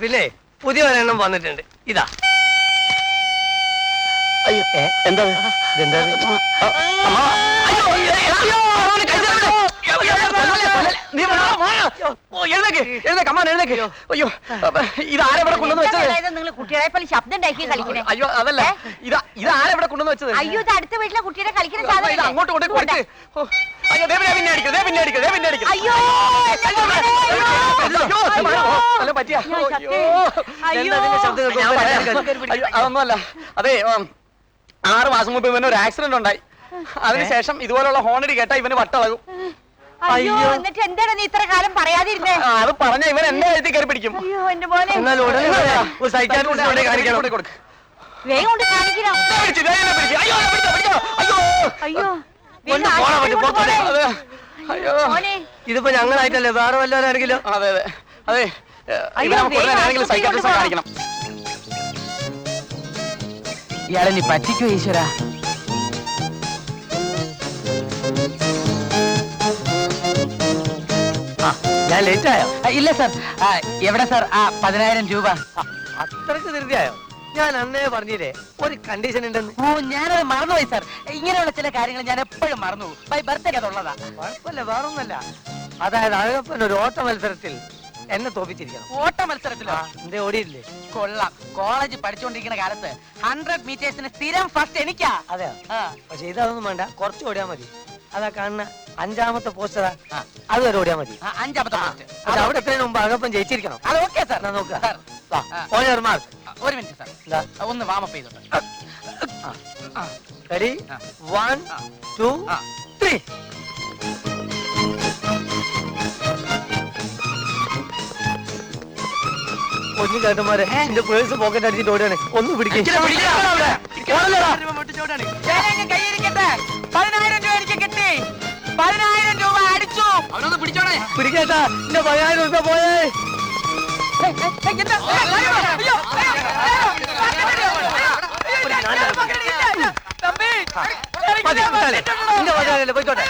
പിന്നെ പുതിയ ഒരെണ്ണം വന്നിട്ടുണ്ട്. ഇതാ. അയ്യോ എന്താ ഇതെന്താ? അയ്യോ ഇതാരെവിടെ കൊണ്ടുവന്ന് വെച്ചത്? നിങ്ങൾ കുട്ടികളെ പോലെ ശബ്ദം ഉണ്ടാക്കി കളിക്കണേ. അയ്യോ അതല്ല, ഇതാരെവിടെ കൊണ്ടുവന്ന് വെച്ചത്? അയ്യോ ഇത് അടുത്ത വീട്ടിലെ കുട്ടിയുടെ കളിക്കുന്ന സാധനം. അങ്ങോട്ട് കൊണ്ട് കൊടുക്ക്. അയ്യോ പിന്നെ അടിക്കും. അയ്യോ പറ്റിയ അയ്യോ അതൊന്നുമല്ല. അതെ 6 മാസം മുമ്പ് ഇവന് ഒരു ആക്സിഡന്റ് ഉണ്ടായി. അതിനുശേഷം ഇതുപോലുള്ള ഹോണടി കേട്ടാ ഇവന് വട്ടളകും. അയ്യോ എന്നിട്ട് എന്താണ് നീ ഇത്ര കാലം പറയാതിരുന്നേ? അത് പറഞ്ഞ ഇവൻ എന്റെ കഴുത്തിൽ കയറി പിടിക്കും. അയ്യോ എന്റെ മോനെ വേഗം കൊണ്ട് കാണിക്കണം. അയ്യോ ഇതിപ്പോ ഞങ്ങളായിട്ടല്ലേ വേറെ വല്ലവരാണെങ്കിലോ? അതെ അതെ അതെ ആരെങ്കിലും സൈക്കാട്രിസ്റ്റ് കാണിക്കണം. ഇയാളെ നീ പറ്റിക്കോ ഈശ്വര. ഞാൻ ലേറ്റ് ആയോ? ഇല്ല സാർ. എവിടെ സാർ 10,000 രൂപ? അത്രക്ക് ധൃതിയായോ? ഞാൻ അന്നേ പറഞ്ഞില്ലേ ഒരു കണ്ടീഷൻ ഉണ്ടെന്ന്. ഓ ഞാനത് മറന്നുപോയി സാർ. ഇങ്ങനെയുള്ള ചില കാര്യങ്ങൾ ഞാൻ എപ്പോഴും മറന്നുപോകും. By birthday അതുള്ളതാ. കുഴപ്പമില്ല, വേറൊന്നല്ല. അതായത് അഴകപ്പൻ ഒരു ഓട്ട മത്സരത്തിൽ എന്നെ തോപ്പിച്ചിരിക്കണം. ഓട്ട മത്സരത്തിലോ? എന്തേ ഓടിയില്ലേ? കൊള്ളാം. കോളേജ് പഠിച്ചുകൊണ്ടിരിക്കുന്ന കാലത്ത് 100 മീറ്റേഴ്സിന് സ്ഥിരം ഫസ്റ്റ് എനിക്കാ. അതെയോ? പക്ഷെ ഇതൊന്നും വേണ്ട, കുറച്ച് ഓടിയാ മതി. അതാ കാണുന്ന 5ാമത്തെ പോസ്റ്ററാ, അതുവരെ ഓടിയാ മതി. 5ാമത്തെ പോസ്റ്റ്. പക്ഷെ അവിടെ എത്രയും മുമ്പ് അഴകപ്പൻ ജയിച്ചിരിക്കണം. അത് ഓക്കെ സാർ. നോക്കുക. ഒരു മിനിറ്റ് സാർ, ഒന്ന് വാമപ്പ് ചെയ്തോട്ടെ. റെഡി? 1 2 3. ഒന്നും കേട്ടന്മാരെ എന്റെ പേഴ്സ് പോക്കറ്റ് അടിച്ചിട്ട് ഓടുകയാണ്. ഒന്ന് പിടിക്കേ. 10,000 രൂപ എനിക്ക് കിട്ടി. 10,000 രൂപ അടിച്ചു. അവനൊന്ന് പിടിച്ചോണേ. പിടിക്കേട്ടാ, എന്റെ 10,000 രൂപ പോയേ. പോയിക്കോട്ടെ.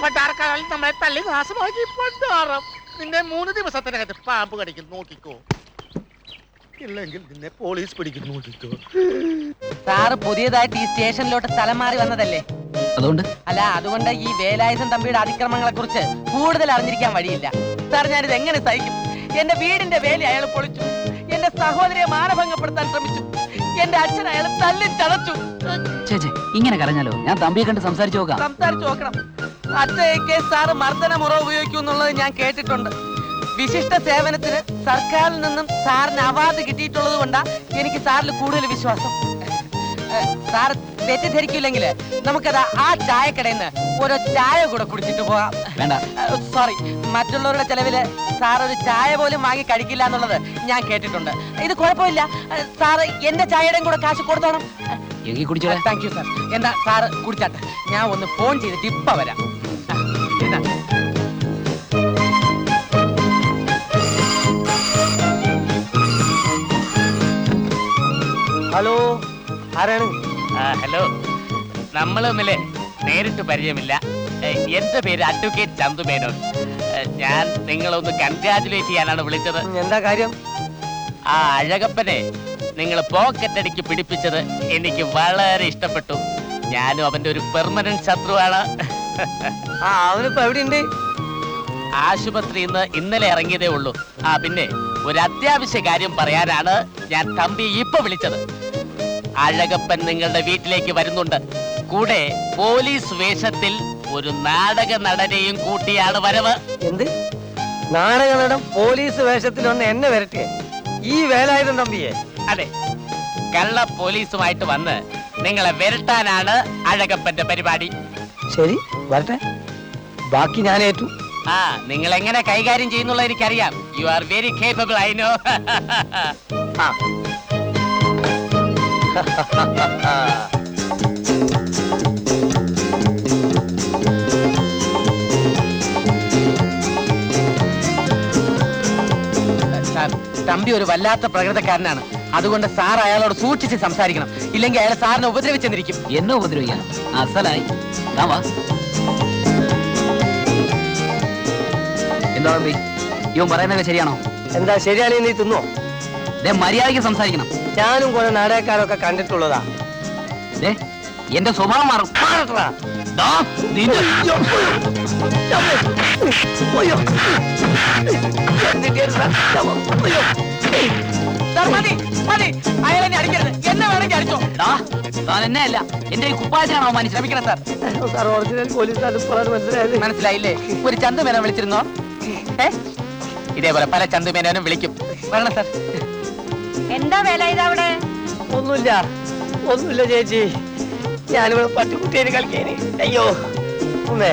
പട്ടാർക്കാരിൽ നമ്മളെ തള്ളി നാശമാക്കി പണ്ടാറം. നിന്നെ 3 ദിവസത്തിനകത്ത് പാമ്പ് കടിക്കും, നോക്കിക്കോ. ഇല്ലെങ്കിൽ നിന്നെ പോലീസ് പിടിക്കും, നോക്കിക്കോ. സാറ് പുതിയതായിട്ട് ഈ സ്റ്റേഷനിലോട്ട് സ്ഥലം മാറി വന്നതല്ലേ? അതുകൊണ്ട് ഈ വേലായുധൻ തമ്പിയുടെ അതിക്രമങ്ങളെ കുറിച്ച് കൂടുതൽ അറിഞ്ഞിരിക്കാൻ വഴിയില്ല സാർ. ഞാനിത് എങ്ങനെ സഹിക്കും? എന്റെ വീടിന്റെ വേലി അയാൾ പൊളിച്ചു. എന്റെ സഹോദരിയെ മാനഭംഗപ്പെടുത്താൻ ശ്രമിച്ചു. എന്റെ അച്ഛൻ അയാൾ തല്ലി ചതച്ചു. ഇങ്ങനെ കരഞ്ഞാലോ? ഞാൻ തമ്പിയെ കണ്ട് സംസാരിച്ചു നോക്കണം. അച്ഛയ്ക്ക് സാറ് മർദ്ദനമുറ ഉപയോഗിക്കും എന്നുള്ളത് ഞാൻ കേട്ടിട്ടുണ്ട്. വിശിഷ്ട സേവനത്തിന് സർക്കാരിൽ നിന്നും സാറിന് അവാർഡ് കിട്ടിയിട്ടുള്ളത് കൊണ്ടാ എനിക്ക് സാറിൽ കൂടുതൽ വിശ്വാസം. സാർ തെറ്റിദ്ധരിക്കില്ലെങ്കിൽ നമുക്കത് ആ ചായക്കടയിൽ നിന്ന് ഓരോ ചായ കൂടെ കുടിച്ചിട്ട് പോകാം. വേണ്ട, സോറി. മറ്റുള്ളവരുടെ ചെലവില് സാർ ഒരു ചായ പോലും വാങ്ങി കഴിക്കില്ല എന്നുള്ളത് ഞാൻ കേട്ടിട്ടുണ്ട്. ഇത് കുഴപ്പമില്ല. സാറ് എന്റെ ചായയുടെയും കൂടെ കാശ് കൊടുത്തോണം. Thank you sir. എന്താ സാറ് കുടിച്ചാട്ടെ, ഞാൻ ഒന്ന് ഫോൺ ചെയ്തിട്ട് ഇപ്പ വരാം. ഹലോ, ആരാണ്? ഹലോ, നമ്മൾ തമ്മില് നേരിട്ട് പരിചയമില്ല. എന്റെ പേര് അഡ്വക്കേറ്റ് ചന്തു മേനോൻ. ഞാൻ നിങ്ങളൊന്ന് കൺഗ്രാജുലേറ്റ് ചെയ്യാനാണ് വിളിച്ചത്. എന്താ കാര്യം? ആ അഴകപ്പനെ നിങ്ങൾ പോക്കറ്റടിക്ക് പിടിപ്പിച്ചത് എനിക്ക് വളരെ ഇഷ്ടപ്പെട്ടു. ഞാനും അവന്റെ ഒരു പെർമനന്റ് ശത്രുവാണ്. അവനിപ്പോ എവിടെയുണ്ട്? ആശുപത്രിയിൽ നിന്ന് ഇന്നലെ ഇറങ്ങിയതേ ഉള്ളൂ. പിന്നെ ഒരു അത്യാവശ്യ കാര്യം പറയാനാണ് ഞാൻ തമ്പി ഇപ്പൊ വിളിച്ചത്. അഴകപ്പൻ നിങ്ങളുടെ വീട്ടിലേക്ക് വരുന്നുണ്ട്. കൂടെ പോലീസ് വേഷത്തിൽ ഒരു നാടക നടനെയും കൂട്ടിയാണ് വരവ്. എന്ത് നാടക നടൻ പോലീസ് വേഷത്തിൽ വന്ന് എന്നെ വരട്ടെ? ഈ വേലായുധൻ തമ്പിയെ? അതെ, കള്ള പോലീസുമായിട്ട് വന്ന് നിങ്ങളെ വരട്ടാനാണ് അഴകപ്പന്റെ പരിപാടി. ശരി, വരട്ടെ. ബാക്കി ഞാൻ ഏറ്റു. നിങ്ങൾ എങ്ങനെ കൈകാര്യം ചെയ്യുന്നുള്ള എനിക്കറിയാം. You are very capable, I know. Thampi ഒരു വല്ലാത്ത പ്രകൃതക്കാരനാണ്. അതുകൊണ്ട് സാർ അയാളോട് സൂക്ഷിച്ച് സംസാരിക്കണം. ഇല്ലെങ്കിൽ അയാൾ സാറിനെ ഉപദ്രവിച്ചെന്നിരിക്കും. എന്നെ ഉപദ്രവിക്കാനും അസലായി. വാ. എന്താ തമ്പി, ഇവൻ പറയുന്നതൊക്കെ ശരിയാണോ? എന്താ ശരിയാണെങ്കിൽ നീ തിന്നോ? മര്യാദയ്ക്ക് സംസാരിക്കണം. ഞാനും കുറെ നാടകക്കാരൊക്കെ കണ്ടിട്ടുള്ളതാ. എന്റെ സ്വഭാവം മാറും. ദാ, നിന്റെ- സാർ, മതി മതി, അയാളെന്നെ അടിക്കരുത്. എന്നെ വേണമെങ്കിൽ അടിച്ചോ. ദാ, താൻ എന്നെ അല്ല എന്റെ ഈ കുപ്പായത്തിനാണോ അവമാനിച്ചത്? ക്ഷമിക്കണം സാർ. സാർ ഒറിജിനൽ പോലീസ് മനസ്സിലായത്. മനസ്സിലായില്ലേ? ഒരു ചന്തുമേനെ വിളിച്ചിരുന്നോ? ഇതേപോലെ പല ചന്തുമേനും വിളിക്കും. വരണം സാർ. എന്താ വേല ഇതവിടെ? ഒന്നുമില്ല ചേച്ചി, ഞാനിവിടെ പട്ടിക്കുട്ടിയെ കളിക്കേന്. അയ്യോ ഉമ്മേ,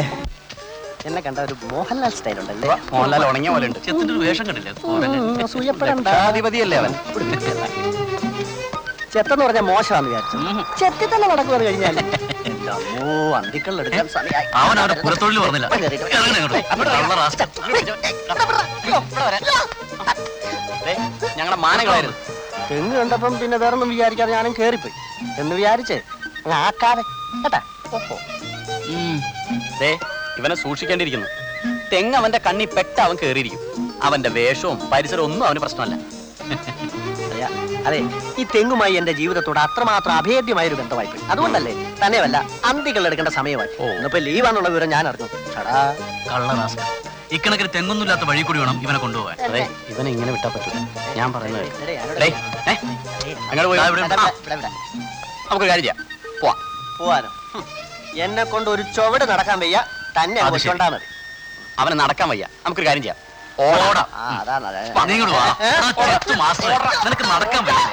എന്നെ കണ്ട ഒരു മോഹൻലാൽ സ്റ്റൈൽ ഉണ്ടല്ലേ? മോഹൻലാൽ ഉണങ്ങിയ പോലെ ഉണ്ട്. ചെത്തിന്റെ ഒരു വേഷം കണ്ടില്ലേ? ലക്ഷാധിപതിയല്ലേ അവൻ? ചെത്തെന്ന് പറഞ്ഞാൽ മോശമാണെന്ന് വിചാരിച്ചു. ചെത്തി തന്നെ നടക്കുമെന്ന് കഴിഞ്ഞാൽ അന്തിക്കളിലെടുക്കാൻ സമയമായി. അവൻ അവന്റെ പുറത്തൊഴിൽ പറഞ്ഞില്ല. ഞങ്ങളുടെ മാനങ്ങളായിരുന്നു. തെങ്ങ് കണ്ടപ്പം പിന്നെ വേറൊന്നും വിചാരിക്കാതെ ഞാനും കേറിപ്പോയി എന്ന് വിചാരിച്ചേ ആക്കാതെ കേട്ടാ. ഇവനെ സൂക്ഷിക്കേണ്ടിയിരിക്കുന്നു. തെങ്ങ് അവന്റെ കണ്ണി പെട്ട അവൻ കേറിയിരിക്കും. അവന്റെ വേഷവും പരിസരവും ഒന്നും അവന് പ്രശ്നമല്ല. അതെ, ഈ തെങ്ങുമായി എന്റെ ജീവിതത്തോട് അത്രമാത്രം അഭേദ്യമായ ഒരു ബന്ധമായിപ്പോയി. അതുകൊണ്ടല്ലേ തന്നെയല്ല അന്തികൾ എടുക്കേണ്ട സമയമായി. ഇന്നിപ്പോ ലീവാന്നുള്ള വിവരം ഞാൻ അറിഞ്ഞു. കള്ളറാസ്ക, ഇക്കണക്കിന് തെങ്ങൊന്നുമില്ലാത്ത വഴി കൂടി വേണം ഇവനെ കൊണ്ടുപോകാൻ. അതെ, ഇവനെ ഇങ്ങനെ വിട്ടാ പറ്റൂല. ഞാൻ പറയുന്നത് നമുക്ക് കാര്യം ചെയ്യാം. പോവാനോ? എന്നെ കൊണ്ട് ഒരു ചുവട് നടക്കാൻ വയ്യ. തന്നെ കൊണ്ടാ മതി. അവന് നടക്കാൻ വയ്യ. നമുക്കൊരു കാര്യം ചെയ്യാം. ഓടാം. നിനക്ക് നടക്കാൻ പറ്റില്ല.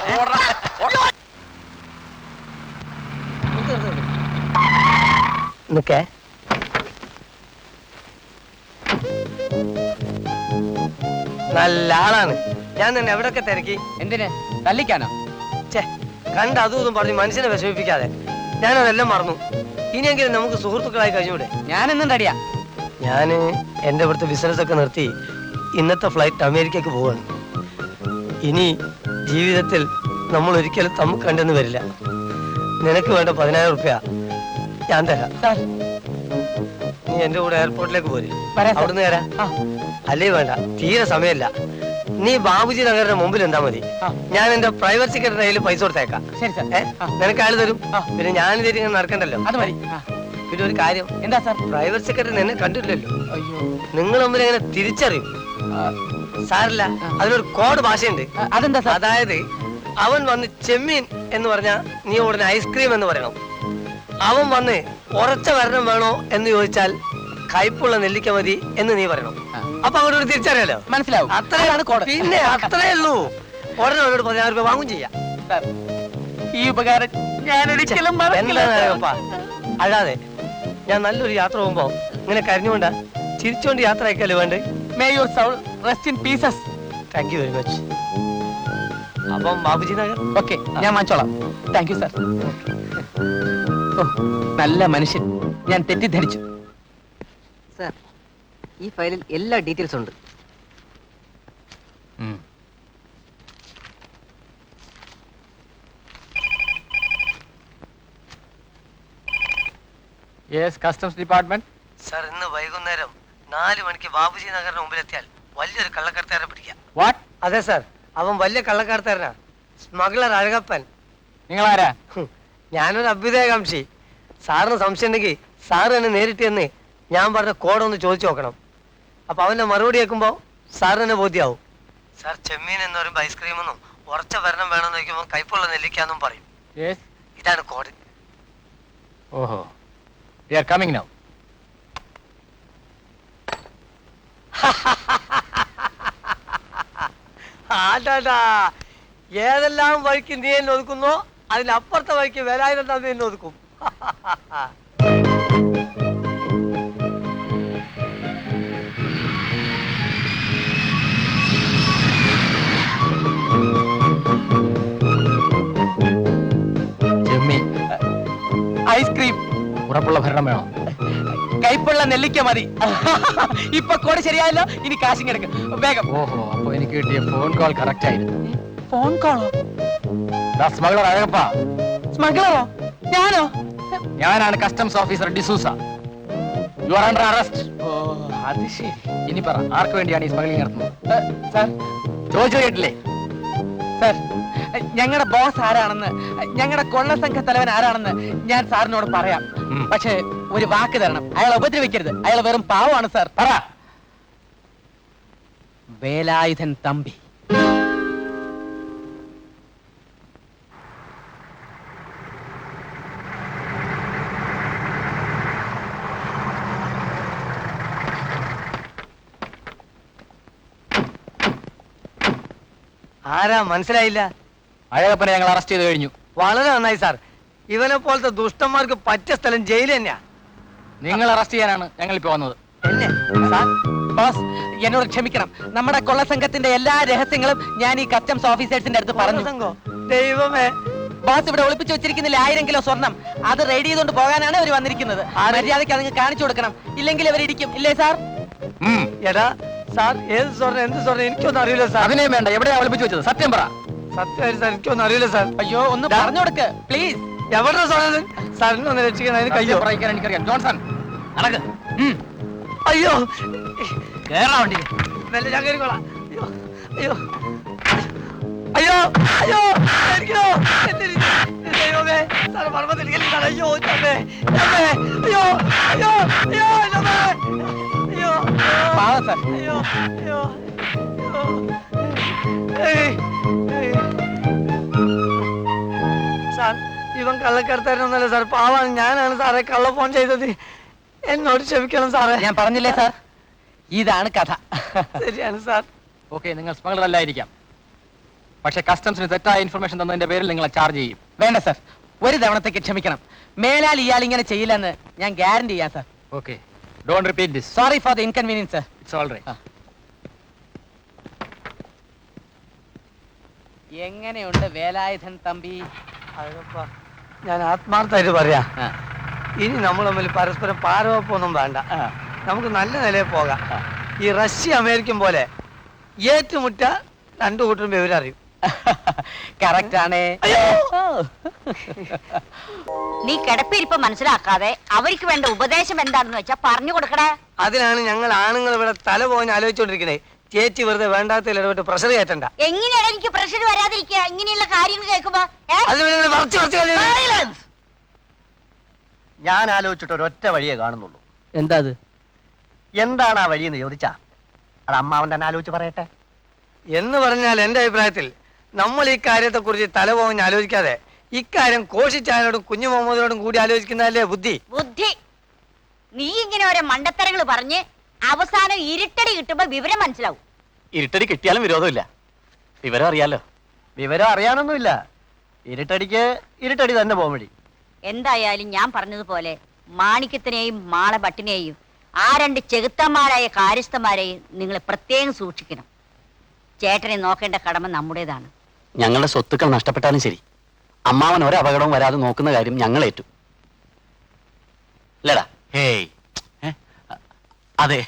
നിക്കേ, നല്ല ആളാണ്. ഞാൻ തന്നെ എവിടൊക്കെ തിരക്കി. എന്തിന്? തല്ലിക്കാനോ? ഛേ, കണ്ട് അതും ഇതും പറഞ്ഞ് മനുഷ്യനെ വിഷമിപ്പിക്കാതെ. ഞാനതെല്ലാം മറന്നു. ഇനിയെങ്കിലും നമുക്ക് സുഹൃത്തുക്കളായി കഴിഞ്ഞൂടെ? ഞാനെന്നും റെഡിയാ. ഞാന് എന്റെ ഇവിടുത്തെ ബിസിനസ് ഒക്കെ നിർത്തി ഇന്നത്തെ ഫ്ലൈറ്റ് അമേരിക്കക്ക് പോവാണ്. ഇനി ജീവിതത്തിൽ നമ്മൾ ഒരിക്കലും തമ്മിൽ കണ്ടെന്ന് വരില്ല. നിനക്ക് വേണ്ട 10,000 റുപ്യ ഞാൻ തരാം. സാർ, നീ എന്റെ കൂടെ എയർപോർട്ടിലേക്ക് പോര്. വരാം സാർ. അവിടുന്ന് തരാം. അല്ലേ വേണ്ട, തീരെ സമയമില്ല. നീ ബാബുജി നഗറിന്റെ മുമ്പിൽ എന്താ മതി. ഞാൻ എന്റെ പ്രൈവറ്റ് സെക്രട്ടറി കയ്യിൽ പൈസ കൊടുത്തേക്കാം. ശരി സാർ. നിനക്ക് ആള് തരും. പിന്നെ ഞാൻ ഇതിങ്ങനെ നടക്കണ്ടല്ലോ. അത് മതി. പിന്നെ ഒരു കാര്യം, എന്താ സാർ? പ്രൈവറ്റ് സെക്രട്ടറി എന്നെ കണ്ടിട്ടില്ലല്ലോ. അയ്യോ, നിങ്ങൾ തമ്മിൽ എങ്ങനെ തിരിച്ചറിയും? സാറില്ല, അതിനൊരു കോഡ് ഭാഷയുണ്ട്. അതെന്താ സാർ? അതായത് അവൻ വന്ന് ചെമ്മീൻ എന്ന് പറഞ്ഞാ നീ ഉടനെ ഐസ്ക്രീം എന്ന് പറയണം. അവൻ വന്ന് ഉറച്ച വരണം വേണോ എന്ന് ചോദിച്ചാൽ കയ്പുള്ള നെല്ലിക്ക മതി എന്ന് നീ പറയണം. അപ്പൊ അവനോട് തിരിച്ചറിയാലോ. മനസ്സിലാവും. അത്രയാണ് കോഡ്. പിന്നെ അത്രേ ഉള്ളൂ. ഉടനെ അവനോട് 10,000 രൂപ വാങ്ങും ചെയ്യാം. സാർ, ഈ ഉപകാരം ഞാൻ ഒരിക്കലും മറക്കില്ല. എന്താ അഴാതെ. ഞാൻ നല്ലൊരു യാത്ര പോകുമ്പോ ഇങ്ങനെ കരഞ്ഞുകൊണ്ടാ ചിരിച്ചുകൊണ്ട് യാത്ര അയക്കല്ലേ വേണ്ടേ? May your soul rest in pieces. Thank you very much. അപ്പം ബാബുജി നഗർ ഓക്കെ, ഞാൻ വാങ്ങിച്ചോളാം. Thank you sir. ഓ, നല്ല മനുഷ്യൻ. ഞാൻ തെറ്റിദ്ധരിച്ചു. സാർ, ഈ ഫയലിൽ എല്ലാ ഡീറ്റെയിൽസും ഉണ്ട്. Yes, customs department. സാർ, ഇന്ന് വൈകുന്നേരം 4 മണിക്ക് ബാബുജി നഗറിന് മുമ്പിലെത്തിയാൽ വലിയൊരു കള്ളക്കടത്തുകാരനെ പിടിക്കാം. വാട്ട്? അതെ സാർ, അവൻ വലിയ കള്ളക്കടത്തുകാരനാ. സ്മഗ്ലർ അഴകപ്പൻ. നിങ്ങളാരാ? ഞാനൊരു അഭ്യുദയകാംക്ഷി. സാറിന് സംശയം ഉണ്ടെങ്കിൽ സാറ് എന്നെ നേരിട്ട് എന്ന് ഞാൻ പറഞ്ഞ കോഡൊന്ന് ചോദിച്ചു നോക്കണം. അപ്പൊ അവന്റെ മറുപടി കേൾക്കുമ്പോ സാറിന് തന്നെ ബോധ്യാവും. സാർ, ചെമ്മീൻ എന്ന് പറയുമ്പോ ഐസ്ക്രീം എന്നും ഉറച്ച ഭരണം വേണമെന്ന് ചോദിക്കുമ്പോ കൈപ്പുള്ള നെല്ലിക്കാന്നും പറയും. യെസ്. ഇതാണ് കോഡ്. ഓഹോ, we are coming now. ആടാ, ഏതെല്ലാം വഴിക്ക് നീ എന്നെ ഒതുക്കുന്നോ അതിനപ്പുറത്തെ വഴിക്ക് വേലായുധം നീ എന്നെ ഒതുക്കും. ഐസ്ക്രീം. ഉറപ്പുള്ള ഭരണം വേണം. കൈപ്പുള്ള നെല്ലിക്ക മതി. ഇപ്പൊ കോഡ് ശരിയായല്ലോ, ഇനി കാശിങ് എടുക്കും വേഗം. ഓഹോ, അപ്പൊ എനിക്ക് കിട്ടിയ ഫോൺ കോൾ കറക്റ്റ് ആയിരുന്നു. ഫോൺ കോളോ? സ്മഗ്ലർ അഴകപ്പ. സ്മഗ്ലറോ? ഞാനോ? ഞാനാണ് customs officer D'Souza. You are under arrest. ഓ അത് ശരി. ഇനി പറ, ആർക്ക് വേണ്ടിയാണ് ഈ സ്മഗ്ലിംഗ് നടത്തുന്നത്? സാർ ചോദിച്ചു കേട്ടില്ലേ? സാർ, ഞങ്ങളുടെ ബോസ് ആരാണെന്ന്, ഞങ്ങളുടെ കൊള്ള സംഘ തലവൻ ആരാണെന്ന് ഞാൻ സാറിനോട് പറയാം. പക്ഷേ ഒരു വാക്ക് തരണം, അയാളെ ഉപദ്രവിക്കരുത്. അയാൾ വെറും പാവമാണ് സാർ. പറ. വേലായുധൻ തമ്പി. ആരാ മനസ്സിലായില്ല? അഴകപ്പനെ ഞങ്ങൾ അറസ്റ്റ് ചെയ്ത് കഴിഞ്ഞു. വളരെ നന്നായി സാർ. ഇവനെ പോലത്തെ ദുഷ്ടന്മാർക്ക് പറ്റിയ സ്ഥലം ജയിൽ തന്നെയാ. നിങ്ങൾ അറസ്റ്റ് ചെയ്യാനാണ് ഞങ്ങൾ ഇപ്പൊ വന്നത്. എന്നെ സാർ? ബോസ്, എന്നോട് ക്ഷമിക്കണം. നമ്മുടെ കൊള്ള സംഘത്തിന്റെ എല്ലാ രഹസ്യങ്ങളും ഞാൻ ഈ കസ്റ്റംസ് ഓഫീസേഴ്സിന്റെ അടുത്ത് പറഞ്ഞു. സംഘം? ദൈവമേ, ബോസ് ഇവിടെ ഒളിപ്പിച്ചു വെച്ചിരിക്കുന്നില്ല 1000 കിലോ സ്വർണം. അത് റെഡി ചെയ്തുകൊണ്ട് പോകാനാണ് അവർ വന്നിരിക്കുന്നത്. ആ മര്യാദയ്ക്ക് അതിന് കാണിച്ചു കൊടുക്കണം, ഇല്ലെങ്കിൽ അവർ ഇടിക്കും. ഇല്ലേ സാർ? എടാ സാർ, ഏത് സ്വർണ്ണം എന്ത് സ്വർണ്ണം എനിക്കൊന്നും അറിയില്ല സാർ. അതിനെയും വേണ്ട, എവിടെയാ ഒളിപ്പിച്ചു വെച്ചത്? സത്യം പറ. സത്യമായിട്ട് സാർ എനിക്കൊന്നും അറിയില്ല സാർ. അയ്യോ, ഒന്ന് പറഞ്ഞു കൊടുക്ക് പ്ലീസ്. എവിടെ സ്വർണ്ണം? സാറിനെ ഒന്ന് രക്ഷിക്കണം, അതിന് കയ്യോ? പറയിക്കാൻ എനിക്കറിയാം. ജോൺസൺ നടക്ക്. അയ്യോ, കേരള വണ്ടി. മെല്ലെ ഞാൻ കയറിക്കോളാം. അയ്യോ അയ്യോ അയ്യോ, എനിക്കോ ദൈവമേ, സാർ മർമ്മത്തിൽ കയറിയിട്ടാണ്. അയ്യോ അമ്മേ, അമ്മേ, അയ്യോ അയ്യോ അയ്യോ അമ്മേ, അയ്യോ പാവം സാർ. അയ്യോ അയ്യോ അയ്യോ. സാർ, ഇവൻ കള്ളക്കടത്താരനൊന്നല്ല സാർ, പാവാണ്. ഞാനാണ് സാറേ കള്ള ഫോൺ ചെയ്തത്. എന്നോട് ക്ഷമിക്കണം സാറേ. ഞാൻ പറഞ്ഞില്ലേ സാർ, ഇതാണ് കഥ. ശരിയാണ് സാർ. ഓക്കെ, നിങ്ങൾ സ്മഗ്ലർ അല്ലായിരിക്കാം, പക്ഷെ കസ്റ്റംസിന് തെറ്റായ ഇൻഫർമേഷൻ തന്നതിന്റെ പേരിൽ നിങ്ങളെ ചാർജ് ചെയ്യും. വേണ്ട സാർ, ഒരു തവണത്തേക്ക് ക്ഷമിക്കണം. മേലാൽ ഇയാൾ ഇങ്ങനെ ചെയ്യില്ലെന്ന് ഞാൻ ഗ്യാരണ്ടി ചെയ്യാം sir. Okay, don't repeat this. Sorry for the inconvenience sir. It's all right. എങ്ങനെയുണ്ട് വേലായുധൻ തമ്പി? അഴകപ്പ, ഞാൻ ആത്മാർത്ഥമായിട്ട് പറയാ, ആ. ഇനി നമ്മൾ തമ്മിൽ പരസ്പരം പാരവപ്പൊന്നും വേണ്ട. നമുക്ക് നല്ല നിലയിൽ പോകാം. ഈ റഷ്യ അമേരിക്കൻ പോലെ ഏറ്റുമുട്ട രണ്ടു കൂട്ടരും വിവരറിയും. കറക്റ്റ് ആണ്. നീ കിടപ്പിരിപ്പ് മനസ്സിലാക്കാതെ അവർക്ക് വേണ്ട ഉപദേശം എന്താണെന്ന് വെച്ചാ പറഞ്ഞു കൊടുക്കണേ. അതിനാണ് ഞങ്ങൾ ആണുങ്ങൾ ഇവിടെ തല പോകാൻ ആലോചിച്ചോണ്ടിരിക്കണേ. ചേച്ചി വെറുതെ വേണ്ടാത്തതിൽ ഇടപെട്ട് പ്രഷർ കയറ്റണ്ട. എങ്ങനെയാണ് എനിക്ക് പ്രഷർ വരാതിരിക്കുക ഇങ്ങനെയുള്ള കാര്യങ്ങൾ കേൾക്കുമ്പോ? ഞാൻ ആലോചിച്ചിട്ട് ഒരൊറ്റ വഴിയേ കാണുന്നുള്ളൂ. എന്താ അത്? എന്താണ് ആ വഴിയെന്ന് ചോദിച്ചാ അത് അമ്മാവൻ തന്നെ ആലോചിച്ച് പറയട്ടെ. എന്ന് പറഞ്ഞാൽ എന്റെ അഭിപ്രായത്തിൽ നമ്മൾ ഈ കാര്യത്തെ കുറിച്ച് തല പോകാൻ ആലോചിക്കാതെ ഇക്കാര്യം കോഷിച്ചായനോടും കുഞ്ഞു മുഹമ്മദിനോടും കൂടി ആലോചിക്കുന്നതല്ലേ ബുദ്ധി. ബുദ്ധി? നീ ഇങ്ങനെ ഓരോ മണ്ടത്തരങ്ങൾ പറഞ്ഞ് അവസാനം ഇരുട്ടടി കിട്ടുമ്പോ വിവരം മനസ്സിലാവും. ഇരുട്ടടി കിട്ടിയാലും വിരോധമില്ല, വിവരം അറിയാലോ. വിവരം അറിയാനൊന്നുമില്ല, ഇരുട്ടടിക്ക് ഇരുട്ടടി തന്നെ പോവഴി. എന്തായാലും ഞാൻ പറഞ്ഞതുപോലെ മാണിക്യത്തിനെയും മാളഭട്ടിനെയും ആ രണ്ട് ചെകുത്തന്മാരായ കാര്യസ്ഥന്മാരെയും നിങ്ങൾ പ്രത്യേകം സൂക്ഷിക്കണം. ചേട്ടനെ നോക്കേണ്ട കടമ നമ്മുടേതാണ്. ഞങ്ങളുടെ സ്വത്തുക്കൾ നഷ്ടപ്പെട്ടാലും ശരി, അമ്മാവൻ ഒരപകടവും വരാതെ നോക്കുന്ന കാര്യം ഞങ്ങൾ ഏറ്റു. അല്ലേടാ? ഹേയ്, അതെ.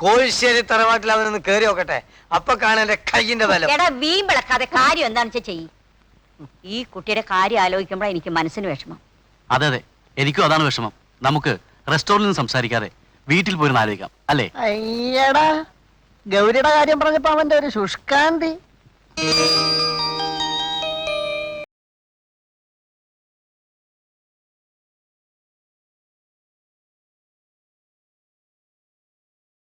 കോഴിശ്ശേരി തറവാട്ടിൽ അവനൊന്ന് കയറി നോക്കട്ടെ, അപ്പൊ കാണാൻ എന്റെ കയ്യിന്റെ ബലം. എടാ, വീമ്പിളക്കാതെ കാര്യം എന്താണെന്ന് വെച്ചാൽ ചെയ്യ്. ഈ കുട്ടിയുടെ കാര്യം ആലോചിക്കുമ്പോഴാണ് എനിക്ക് മനസ്സിന് വിഷമം. അതെ അതെ, എനിക്കും അതാണ് വിഷമം. നമുക്ക് റെസ്റ്റോറന്റിൽ നിന്ന് സംസാരിക്കാതെ വീട്ടിൽ പോയിരുന്ന് ആലോചിക്കാം, അല്ലേ? അയ്യടാ, ഗൗരിയുടെ കാര്യം പറഞ്ഞപ്പോ അവന്റെ ഒരു ശുഷ്കാന്തി.